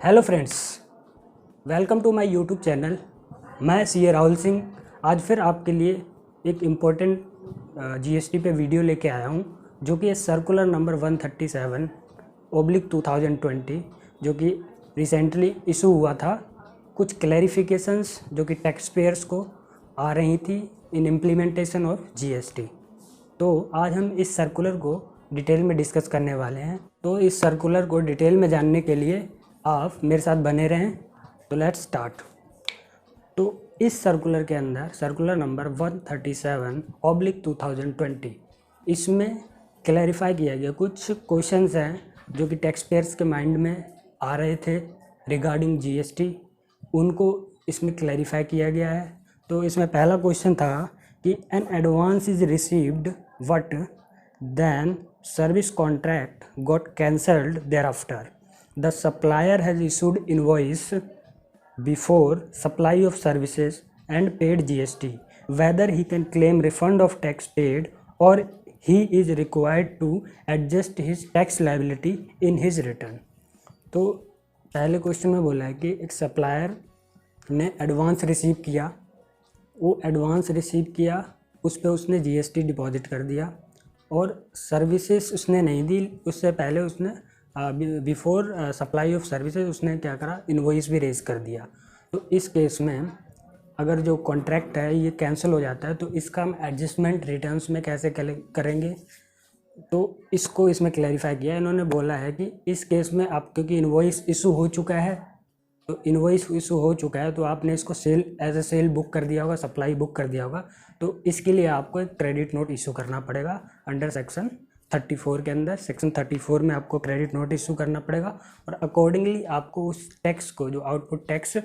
Hello friends, welcome to my YouTube channel. मैं CA Rahul Singh आज फिर आपके लिए एक इम्पोर्टेंट जीएसटी पे वीडियो लेके आया हूँ, जो कि सर्कुलर नंबर 137/2020 जो कि रिसेंटली इशू हुआ था। कुछ क्लैरिफिकेशंस जो कि टैक्स पेयर्स को आ रही थी इन इम्प्लीमेंटेशन ऑफ जीएसटी। तो आज हम इस सर्कुलर को डिटेल में डिस्कस करने वाले हैं। तो इस सर्कुलर को डिटेल में जानने के लिए आप मेरे साथ बने रहें। तो लेट्स स्टार्ट। तो इस सर्कुलर के अंदर सर्कुलर नंबर 137/2020 इसमें क्लैरिफाई किया गया कुछ क्वेश्चंस हैं जो कि टैक्स पेयर्स के माइंड में आ रहे थे रिगार्डिंग जीएसटी, उनको इसमें क्लैरिफाई किया गया है। तो इसमें पहला क्वेश्चन था कि an advance is received but then service contract got cancelled thereafter the supplier has issued invoice before supply of services and paid GST, whether he can claim refund of tax paid or he is required to adjust his tax liability in his return। तो पहले question में बोला है कि एक supplier ने advance receive किया, वो एडवांस रिसीव किया, उस पर उसने जीएसटी डिपॉजिट कर दिया और सर्विसेज उसने नहीं दी, उससे पहले उसने बिफोर सप्लाई ऑफ सर्विसेज उसने क्या करा, इनवॉइस भी रेज कर दिया। तो इस केस में अगर जो कॉन्ट्रैक्ट है ये कैंसिल हो जाता है तो इसका हम एडजस्टमेंट रिटर्न्स में कैसे करेंगे, तो इसको इसमें क्लैरिफाई किया। इन्होंने बोला है कि इस केस में आप क्योंकि इनवॉइस इशू हो चुका है, तो इनवॉइस इशू हो चुका है तो आपने इसको sale as a sale book कर दिया होगा, सप्लाई बुक कर दिया होगा, तो इसके लिए आपको एक क्रेडिट नोट इशू करना पड़ेगा अंडर सेक्शन 34 के अंदर। सेक्शन 34 में आपको क्रेडिट नोट इशू करना पड़ेगा और अकॉर्डिंगली आपको उस टैक्स को, जो आउटपुट टैक्स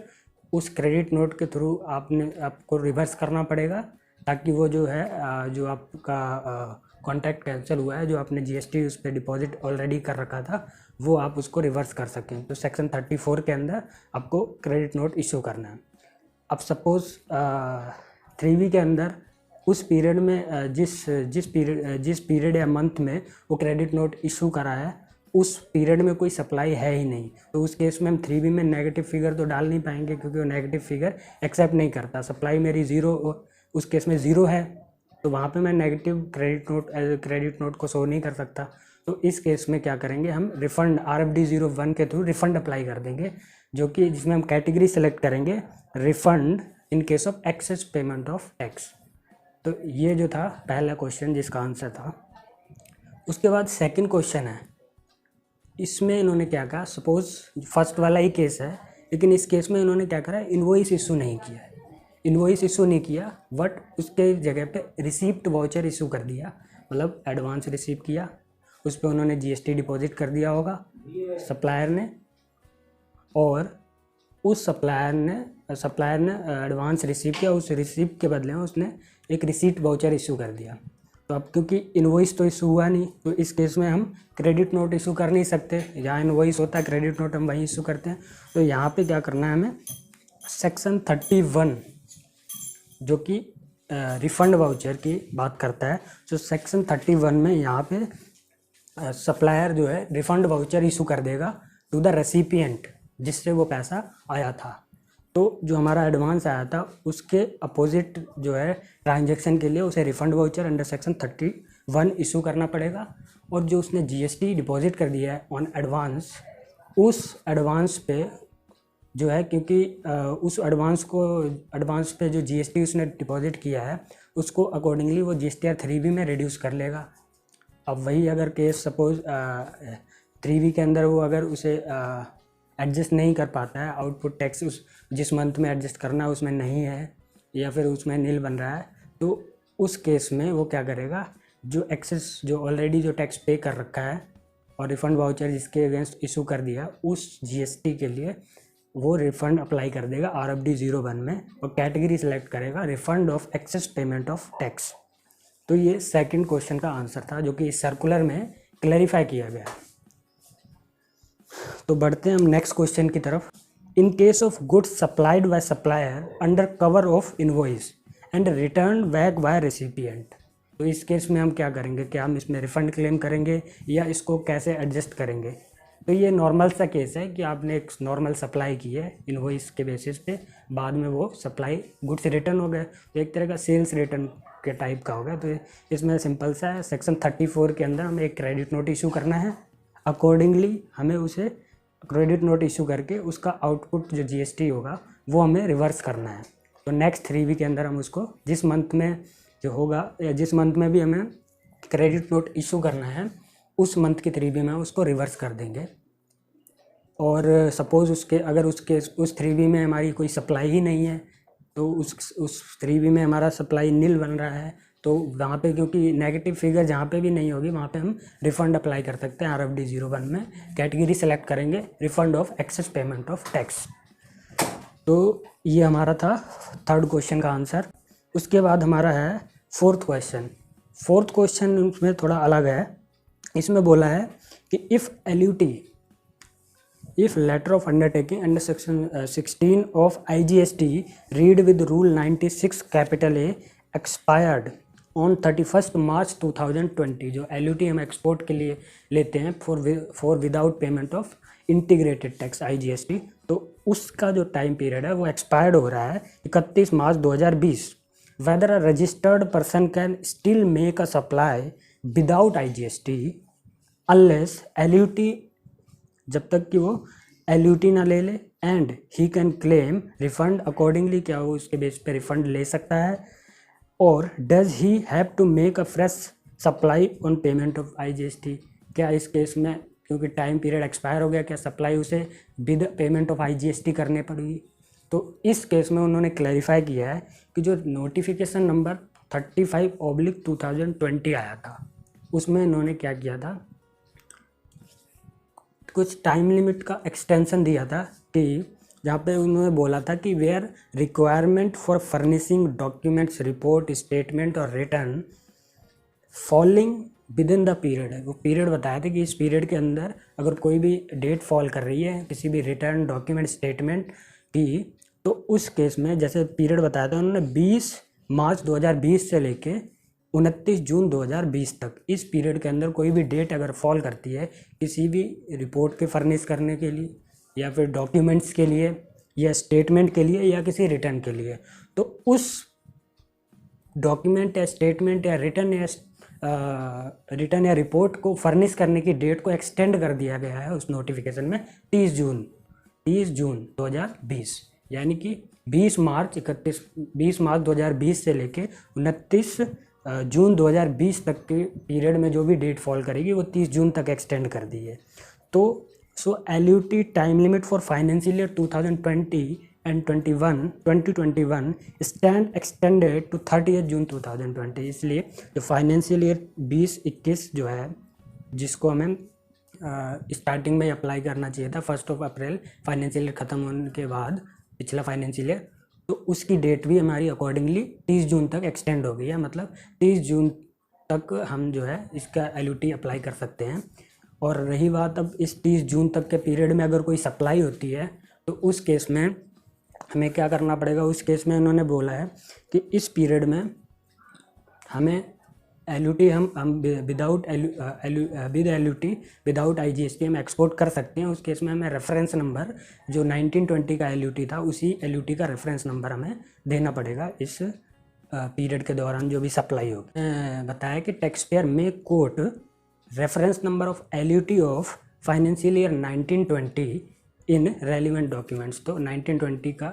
उस क्रेडिट नोट के थ्रू आपको रिवर्स करना पड़ेगा, ताकि वो जो है जो आपका कॉन्ट्रैक्ट कैंसिल हुआ है, जो आपने जीएसटी उस पर डिपॉजिट ऑलरेडी कर रखा था, वो आप उसको रिवर्स कर सकें। तो सेक्शन 34 के अंदर आपको क्रेडिट नोट इशू करना है। अब सपोज़ 3V के अंदर उस पीरियड में जिस पीरियड या मंथ में वो क्रेडिट नोट इशू करा है, उस पीरियड में कोई सप्लाई है ही नहीं, तो उस केस में हम 3V में नेगेटिव फिगर तो डाल नहीं पाएंगे, क्योंकि वो नेगेटिव फिगर एक्सेप्ट नहीं करता। सप्लाई मेरी ज़ीरो, उस केस में ज़ीरो है, तो वहाँ पे मैं नेगेटिव क्रेडिट नोट को शो नहीं कर सकता। तो इस केस में क्या करेंगे, हम रिफ़ंड RFD 01 के थ्रू रिफ़ंड अप्लाई कर देंगे, जो कि जिसमें हम कैटेगरी सेलेक्ट करेंगे refund in case of access payment of tax. तो ये जो था पहला क्वेश्चन जिसका आंसर था। उसके बाद सेकंड क्वेश्चन है, इसमें इन्होंने क्या कहा, सपोज़ फर्स्ट वाला ही केस है, लेकिन इस केस में इन्होंने क्या करा, इनवॉइस इशू नहीं किया है, इनवॉइस इशू नहीं किया, बट उसके जगह पे रिसीप्ट वाउचर इशू कर दिया। मतलब एडवांस रिसीव किया, उस पर उन्होंने जीएसटी डिपॉजिट कर दिया होगा सप्लायर ने, और उस सप्लायर ने एडवांस रिसीव किया, उस रिसीप्ट के बदले में उसने एक रिसीट वाउचर इशू कर दिया। तो अब क्योंकि इनवॉइस तो इशू हुआ नहीं, तो इस केस में हम क्रेडिट नोट इशू कर नहीं सकते। जहाँ इनवॉइस होता है क्रेडिट नोट हम वहीं इशू करते हैं। तो यहाँ पे क्या करना है, हमें सेक्शन 31 जो कि रिफ़ंड वाउचर की बात करता है, तो सेक्शन 31 में यहाँ पे सप्लायर जो है रिफ़ंड वाउचर इशू कर देगा टू द रेसिपिएंट जिससे वो पैसा आया था। तो जो हमारा एडवांस आया था उसके अपोजिट जो है ट्रांजैक्शन के लिए उसे refund voucher under section 31 issue करना पड़ेगा। और जो उसने जीएसटी डिपॉजिट कर दिया है ऑन एडवांस, उस एडवांस पे जो है, क्योंकि उस एडवांस पे जो जीएसटी उसने डिपॉजिट किया है उसको अकॉर्डिंगली वो GSTR 3B में रिड्यूस कर लेगा। अब वही अगर केस सपोज़ 3B के अंदर वो अगर उसे एडजस्ट नहीं कर पाता है, आउटपुट टैक्स उस जिस मंथ में एडजस्ट करना है उसमें नहीं है, या फिर उसमें नील बन रहा है, तो उस केस में वो क्या करेगा, जो एक्सेस जो ऑलरेडी जो टैक्स पे कर रखा है और रिफ़ंड वाउचर जिसके अगेंस्ट इशू कर दिया, उस जीएसटी के लिए वो रिफ़ंड अप्लाई कर देगा RFD 01 में, और कैटेगरी सेलेक्ट करेगा refund of access payment of tax. तो ये सेकंड क्वेश्चन का आंसर था, जो कि इस सर्कुलर में क्लैरिफाई किया गया। तो बढ़ते हैं हम नेक्स्ट क्वेश्चन की तरफ। In case of goods supplied by supplier under cover of invoice and return back by recipient, तो इस केस में हम क्या करेंगे, क्या हम इसमें रिफ़ंड क्लेम करेंगे या इसको कैसे एडजस्ट करेंगे। तो ये नॉर्मल सा केस है कि आपने एक नॉर्मल सप्लाई की है इनवॉइस के बेसिस पे, बाद में वो सप्लाई गुड्स रिटर्न हो गए, तो एक तरह का सेल्स रिटर्न के टाइप का हो गया। तो इसमें सिंपल सा है, सेक्शन 34 के अंदर हमें एक क्रेडिट नोट इशू करना है, अकॉर्डिंगली हमें उसे क्रेडिट नोट इशू करके उसका आउटपुट जो जीएसटी होगा वो हमें रिवर्स करना है। तो नेक्स्ट 3 वीक के अंदर हम उसको जिस मंथ में जो होगा या जिस मंथ में भी हमें क्रेडिट नोट इशू करना है उस मंथ की 3 वी में उसको रिवर्स कर देंगे। और सपोज़ उस 3 वी में हमारी कोई सप्लाई ही नहीं है, तो उस 3 वी में हमारा सप्लाई नील बन रहा है, तो वहाँ पे क्योंकि नेगेटिव फिगर जहाँ पे भी नहीं होगी वहाँ पे हम रिफ़ंड अप्लाई कर सकते हैं। RFD 01 में कैटेगरी सेलेक्ट करेंगे refund of access payment of tax. तो ये हमारा था 3rd क्वेश्चन का आंसर। उसके बाद हमारा है 4th क्वेश्चन। 4th क्वेश्चन उसमें थोड़ा अलग है। इसमें बोला है कि if letter of undertaking under section 16 of IGST read with rule 96 capital A expired on 31st March 2020, जो LUT हम एक्सपोर्ट के लिए लेते हैं for without payment of integrated tax IGST, तो उसका जो टाइम पीरियड है वो एक्सपायर्ड हो रहा है 31 March 2020। Weather a registered person can still make a supply without IGST unless LUT, जब तक कि वो LUT ना ले ले, and he can claim refund accordingly, क्या वो उसके बेस पे रिफंड ले सकता है, और does he have to make a fresh supply on payment of IGST, क्या इस केस में क्योंकि टाइम पीरियड एक्सपायर हो गया क्या सप्लाई उसे विद पेमेंट ऑफ IGST करने पड़ेगी। तो इस केस में उन्होंने क्लैरिफाई किया है कि जो नोटिफिकेशन नंबर 35/2020 आया था उसमें इन्होंने क्या किया था, कुछ टाइम लिमिट का एक्सटेंशन दिया था कि जहाँ पे उन्होंने बोला था कि where requirement for furnishing documents report statement और return falling within the period है, वो पीरियड बताया था कि इस पीरियड के अंदर अगर कोई भी डेट फॉल कर रही है किसी भी रिटर्न डॉक्यूमेंट स्टेटमेंट की, तो उस केस में जैसे पीरियड बताया था उन्होंने 20 मार्च 2020 से लेके 29 जून 2020 तक, इस पीरियड के अंदर कोई भी डेट अगर फॉल करती है किसी भी रिपोर्ट के फर्निश करने के लिए या फिर डॉक्यूमेंट्स के लिए या स्टेटमेंट के लिए या किसी रिटर्न के लिए, तो उस डॉक्यूमेंट या स्टेटमेंट या रिटर्न या रिपोर्ट को फर्निश करने की डेट को एक्सटेंड कर दिया गया है उस नोटिफिकेशन में 30 जून 2020, यानी कि 20 मार्च 2020 से लेके 29 जून 2020 तक के पीरियड में जो भी डेट फॉल करेगी वो 30 जून तक एक्सटेंड कर दी है। तो LUT time limit for financial year 2020 and 2021 stand extended to 30 June 2020। इसलिए जो फाइनेंशियल ईयर 2021 जो है जिसको हमें स्टार्टिंग में अप्लाई करना चाहिए था 1 अप्रैल फाइनेंशियल ईयर ख़त्म होने के बाद पिछला फाइनेंशियल ईयर, तो उसकी डेट भी हमारी अकॉर्डिंगली 30 जून तक एक्सटेंड हो गई है। मतलब 30 जून तक हम जो है इसका LUT अप्लाई कर सकते हैं। और रही बात अब इस 30 जून तक के पीरियड में अगर कोई सप्लाई होती है तो उस केस में हमें क्या करना पड़ेगा, उस केस में उन्होंने बोला है कि इस पीरियड में हमें LUT हम विदाउट LUT विदाउट IGST हम एक्सपोर्ट कर सकते हैं। उस केस में हमें रेफरेंस नंबर जो 1920 का LUT था उसी LUT का रेफरेंस नंबर हमें देना पड़ेगा इस पीरियड के दौरान जो भी सप्लाई होगी। बताया कि टैक्स पेयर में quote reference number of LUT of financial year 1920 in relevant documents. तो 1920 का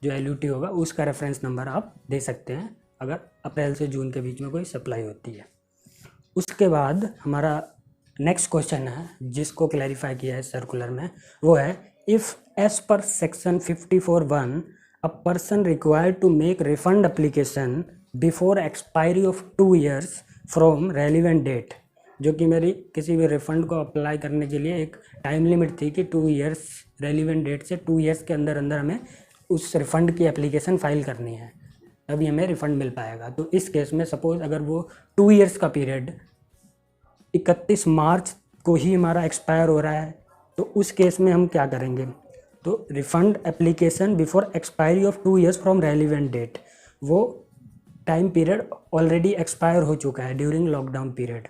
जो LUT होगा उसका रेफरेंस नंबर आप दे सकते हैं अगर अप्रैल से जून के बीच में कोई सप्लाई होती है। उसके बाद हमारा नेक्स्ट क्वेश्चन है जिसको क्लैरिफाई किया है सर्कुलर में, वो है if as per section 54(1) a person required to make refund application before expiry of 2 years from relevant date, जो कि मेरी किसी भी रिफ़ंड को अप्लाई करने के लिए एक टाइम लिमिट थी कि 2 years रेलिवेंट डेट से 2 years के अंदर अंदर हमें उस रिफ़ंड की एप्लीकेशन फाइल करनी है, तभी हमें रिफ़ंड मिल पाएगा। तो इस केस में सपोज़ अगर वो 2 years का पीरियड 31 मार्च को ही हमारा एक्सपायर हो रहा है, तो उस केस में हम क्या करेंगे, तो refund application before expiry of 2 years from relevant date, वो टाइम पीरियड ऑलरेडी एक्सपायर हो चुका है during lockdown period,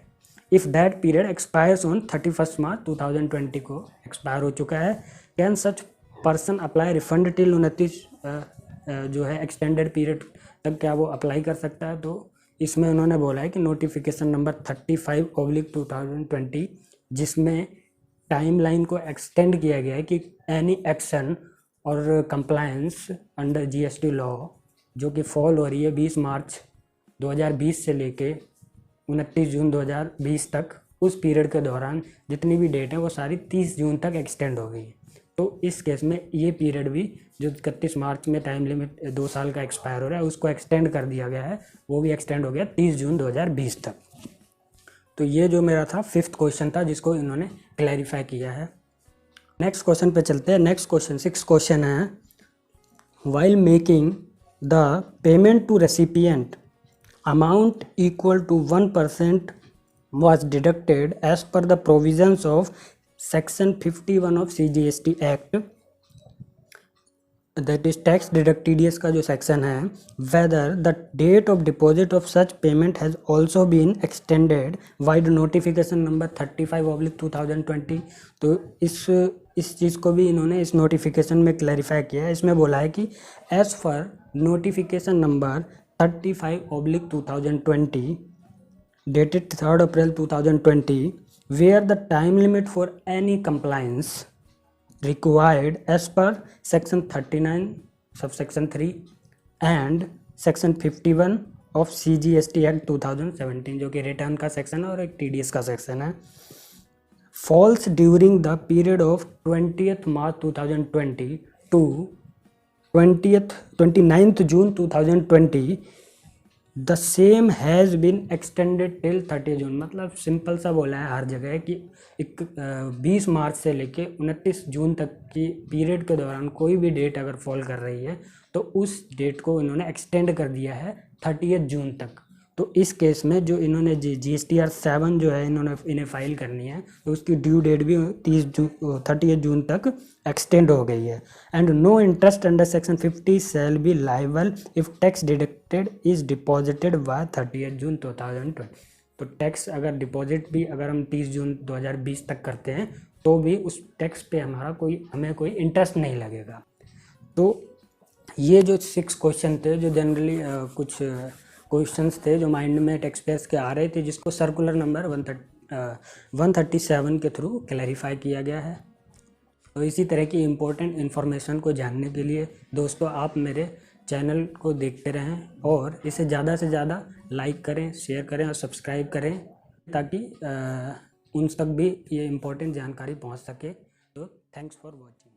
if that period expires on 31 March 2020 को एक्सपायर हो चुका है, can such person apply refund till 29 जो है एक्सटेंडेड पीरियड तक क्या वो अप्लाई कर सकता है। तो इसमें उन्होंने बोला है कि नोटिफिकेशन नंबर 35/2020 जिसमें टाइमलाइन को एक्सटेंड किया गया है कि एनी एक्शन और कंप्लायंस अंडर जीएसटी लॉ जो कि फॉल हो रही है 20 मार्च 2020 से लेके 29 जून 2020 तक, उस पीरियड के दौरान जितनी भी डेट है वो सारी 30 जून तक एक्सटेंड हो गई। तो इस केस में ये पीरियड भी जो 31 मार्च में टाइम लिमिट 2 साल का एक्सपायर हो रहा है उसको एक्सटेंड कर दिया गया है, वो भी एक्सटेंड हो गया 30 जून 2020 तक। तो ये जो मेरा था 5th क्वेश्चन था जिसको इन्होंने क्लैरिफाई किया है। नेक्स्ट क्वेश्चन पे चलते हैं। नेक्स्ट क्वेश्चन 6th क्वेश्चन है, while making the payment to recipient amount equal to 1% was deducted as per the provisions of section 51 of CGST Act, that is tax deduct TDS का जो section है, whether the date of deposit of such payment has also been extended by the notification number 35/2020। तो इस चीज़ को भी इन्होंने इस notification में क्लैरिफाई किया है। इसमें बोला है कि as per notification number 35/2020 dated 3rd April 2020 where the time limit for any compliance required as per section 39 subsection 3 and section 51 of CGST Act 2017 जो कि रिटर्न का सेक्शन है और एक TDS का सेक्शन है, falls during the period of 20th March 2020 to 29th June 2020 the same has been extended till 30 June. मतलब simple सा बोला है हर जगह कि 20 मार्च से लेके 29 जून तक की पीरियड के दौरान कोई भी डेट अगर फॉल कर रही है तो उस डेट को इन्होंने एक्सटेंड कर दिया है 30 जून तक। तो इस केस में जो इन्होंने GSTR 7 जो है इन्हें फाइल करनी है तो उसकी ड्यू डेट भी 30 जून तक एक्सटेंड हो गई है। And no interest under section 50 shall be liable if tax deducted is deposited by 30 June 2020। तो टैक्स अगर डिपॉजिट भी अगर हम 30 जून 2020 तक करते हैं तो भी उस टैक्स पे हमें कोई इंटरेस्ट नहीं लगेगा। तो ये जो 6 क्वेश्चन थे जो जनरली कुछ क्वेश्चंस थे जो माइंड में टैक्स पेयर्स के आ रहे थे जिसको सर्कुलर नंबर 137 के थ्रू क्लैरिफाई किया गया है। तो इसी तरह की इम्पोर्टेंट इन्फॉर्मेशन को जानने के लिए दोस्तों आप मेरे चैनल को देखते रहें और इसे ज़्यादा से ज़्यादा लाइक करें, शेयर करें और सब्सक्राइब करें ताकि उन तक भी ये इम्पोर्टेंट जानकारी पहुंच सके। तो थैंक्स फॉर वॉचिंग।